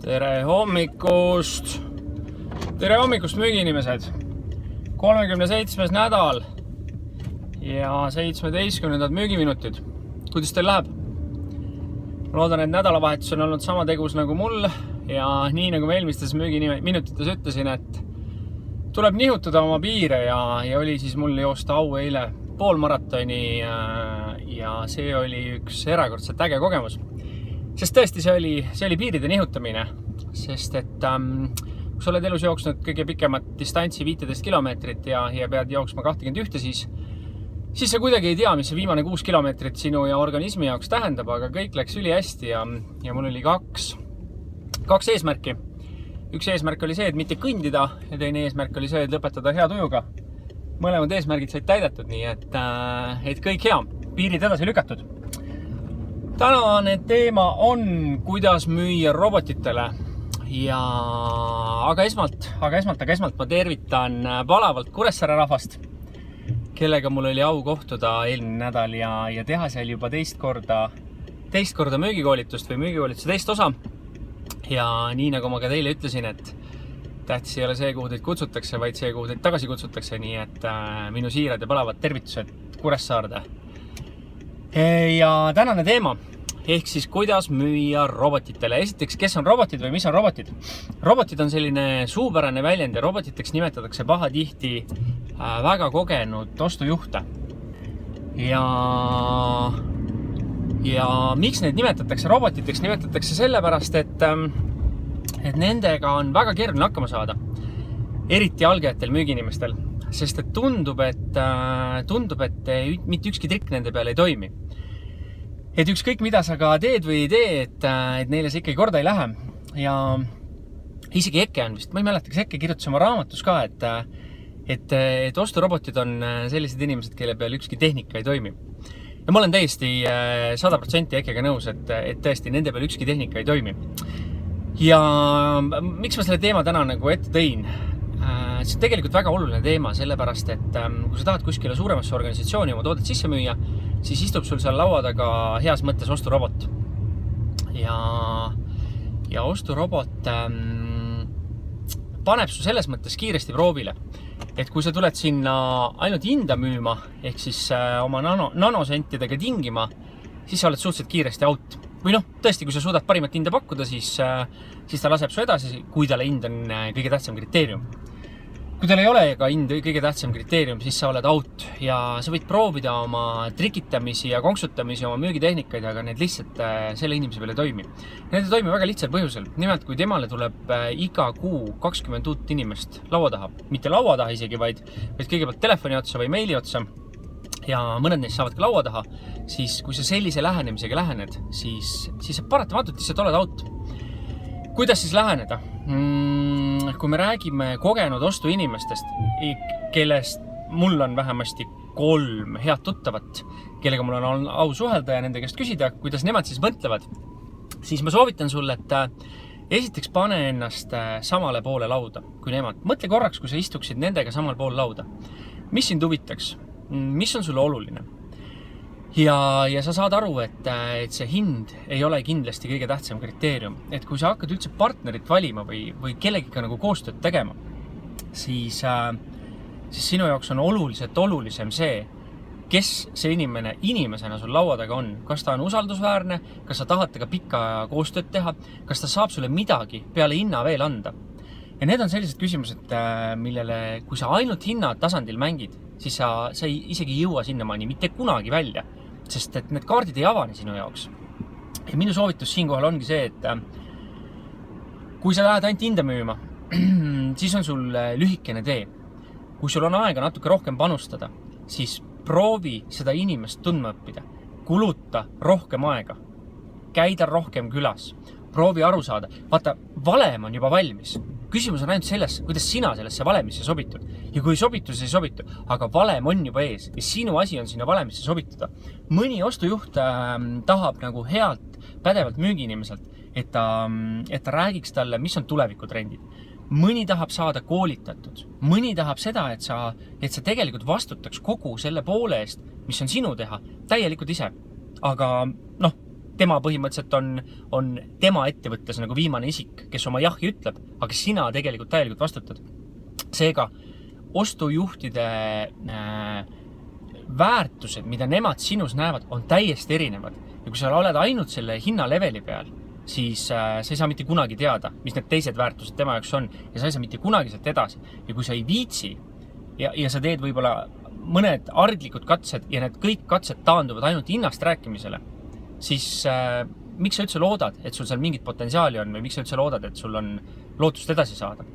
Tere hommikust! Tere hommikust, müügiinimesed! 37. nädal ja 17. müügiminutid. Kuidas teil läheb? Ma loodan, et nädalavahetus on olnud sama tegus nagu mul ja nii nagu ma eelmistes müügiminutites ütlesin, et tuleb nihutada oma piire ja oli siis mul joosta au eile poolmaratoni ja see oli üks erakordselt äge kogemus. Sest tõesti see oli piiride nihutamine, sest et kui sa oled elus jooksnud kõige pikemat distantsi 15 kilomeetrit ja pead jooksma 21, siis sa kuidagi ei tea, mis see viimane 6 kilomeetrit sinu ja organismi jaoks tähendab, aga kõik läks üli hästi ja mul oli kaks eesmärki. Üks eesmärk oli see, et mitte kõndida ja teine eesmärk oli see, et lõpetada hea tujuga. Mõlemad eesmärgid said täidetud, nii et kõik hea, piirid edasi lükatud. Tänane teema on, kuidas müüa robotitele. Aga esmalt ma tervitan palavalt Kuressaare rahvast, kellega mul oli au kohtuda eelmine nädal ja teha seal juba teist korda müügikoolitust või müügikoolituse teist osa. Ja nii nagu ma ka teile ütlesin, et tähtis ei ole see, kuhu teid kutsutakse, vaid see, kuhu teid tagasi kutsutakse, nii et minu siirad ja palavad tervitused Kuressaarde. Ja tänane teema, ehk siis kuidas müüa robotitele. Esiteks, kes on robotid või mis on robotid? Robotid on selline suupärane väljend ja robotiteks nimetatakse pahatihti väga kogenud ostujuhte. Ja miks neid nimetatakse robotiteks? Nimetatakse sellepärast, et nendega on väga keeruline hakkama saada. Eriti algajatel müügiinimestel. Sest et tundub, et mitte ükski trikk nende peale ei toimi. Et ükskõik mida sa ka teed või ei tee, et neile see ikkagi korda ei lähe. Ja isegi Eke on vist, ma ei mäleta, kas Eke kirjutas oma raamatus ka, et osturobotid on sellised inimesed, kelle peal ükski tehnika ei toimi. Ja ma olen täiesti 100% Ekega nõus, et tõesti nende peal ükski tehnika ei toimi. Ja miks ma selle teema täna nagu ette tõin? See on tegelikult väga oluline teema, sellepärast, et kui sa tahad kuskile suuremasse organisatsiooni oma toodet sisse müüa, siis istub sul seal laua taga heas mõttes osturobot. Ja osturobot paneb su selles mõttes kiiresti proovile. Et kui sa tuled sinna ainult hinda müüma, ehk siis oma nanosentidega tingima, siis sa oled suhteliselt kiiresti out. Või tõesti, kui sa suudad parimat hinda pakkuda, siis ta laseb su edasi, kui talle hind on kõige tähtsam kriteerium. Kui tal ei ole ka hind kõige tähtsam kriteerium, siis sa oled out ja sa võid proovida oma trikitamisi ja konksutamisi, oma müügitehnikaid, aga need lihtsalt selle inimese peale ei toimi. Need ei toimi väga lihtsal põhjusel. Nimelt, kui temale tuleb iga kuu 20 uut inimest laua taha, mitte laua taha isegi, vaid kõigepealt telefoni otsa või meili otsa ja mõned neist saavad ka laua taha, siis kui sa sellise lähenemisega lähened, siis sa paratamatult lihtsalt oled out. Kuidas siis läheneda? Kui me räägime kogenud ostuinimestest, kellest mul on vähemasti 3 head tuttavat, kellega mul on au suhelda ja nende käest küsida, kuidas nemad siis mõtlevad, siis ma soovitan sulle, et esiteks pane ennast samale poole lauda kui nemad. Mõtle korraks, kui sa istuksid nendega samal pool lauda. Mis sind huvitaks? Mis on sulle oluline? Ja sa saad aru, et see hind ei ole kindlasti kõige tähtsam kriteerium. Et kui sa hakkad üldse partnerit valima või kellegiga nagu koostööd tegema, siis sinu jaoks on olulisem see, kes see inimesena sul laua taga on. Kas ta on usaldusväärne, kas sa tahad temaga pikka koostööd teha, kas ta saab sulle midagi peale hinna veel anda. Ja need on sellised küsimused, millele, kui sa ainult hinna tasandil mängid, siis sa isegi ei jõua sinnamaani mitte kunagi välja, sest et need kaardid ei avane sinu jaoks. Ja minu soovitus siinkohal ongi see, et kui sa lähed ainult hinda müüma, siis on sul lühikene tee. Kui sul on aega natuke rohkem panustada, siis proovi seda inimest tundma õppida. Kuluta rohkem aega. Käida rohkem külas. Proovi aru saada. Vaata, valem on juba valmis. Küsimus on ainult selles, kuidas sina sellesse valemisse sobitud. Ja kui sobitus ei sobitu, aga valem on juba ees ja sinu asi on sinna valemisse sobituda. Mõni ostujuht tahab nagu healt, pädevalt müügiinimeselt, et ta räägiks talle, mis on tulevikutrendid. Mõni tahab saada koolitatud. Mõni tahab seda, et sa tegelikult vastutaks kogu selle poole eest, mis on sinu teha, täielikult ise. Aga tema põhimõtteliselt on tema ettevõttes nagu viimane isik, kes oma jahi ütleb, aga sina tegelikult täielikult vastutad. Seega, ostujuhtide väärtused, mida nemad sinus näevad, on täiesti erinevad. Ja kui sa oled ainult selle hinnaleveli peal, siis sa ei saa mitte kunagi teada, mis need teised väärtused tema jaoks on ja sa ei saa mitte kunagi sealt edasi. Ja kui sa ei viitsi ja sa teed võib-olla mõned ardlikud katsed ja need kõik katsed taanduvad ainult hinnast rääkimisele, siis miks sa üldse loodad, et sul seal mingit potentsiaali on või miks sa üldse loodad, et sul on lootust edasi saada?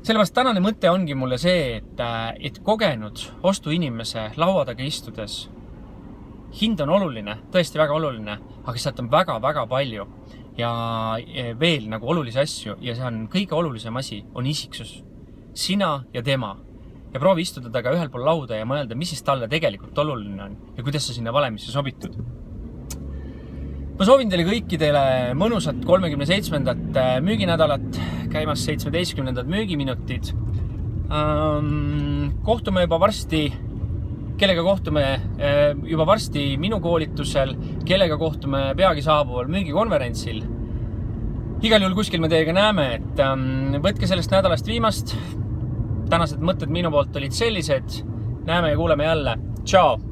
Sellepärast tänane mõte ongi mulle see, et kogenud ostuinimese laua taga istudes hind on oluline, tõesti väga oluline, aga sealt on väga-väga palju ja veel nagu olulisi asju ja see on kõige olulisem asi, on isiksus. Sina ja tema. Ja proovi istuda taga ühel pool lauda ja mõelda, mis siis talle tegelikult oluline on ja kuidas sa sinna valemisse sobitud. Ma soovin teile kõikidele mõnusat 37. müüginädalat, käimas 17. müügiminutid. Kohtume juba varsti, kellega kohtume juba varsti minu koolitusel, kellega kohtume peagi saabuval müügikonverentsil. Igal juhul kuskil me teiega näeme, et võtke sellest nädalast viimast. Tänased mõtted minu poolt olid sellised. Näeme ja kuuleme jälle. Tšau!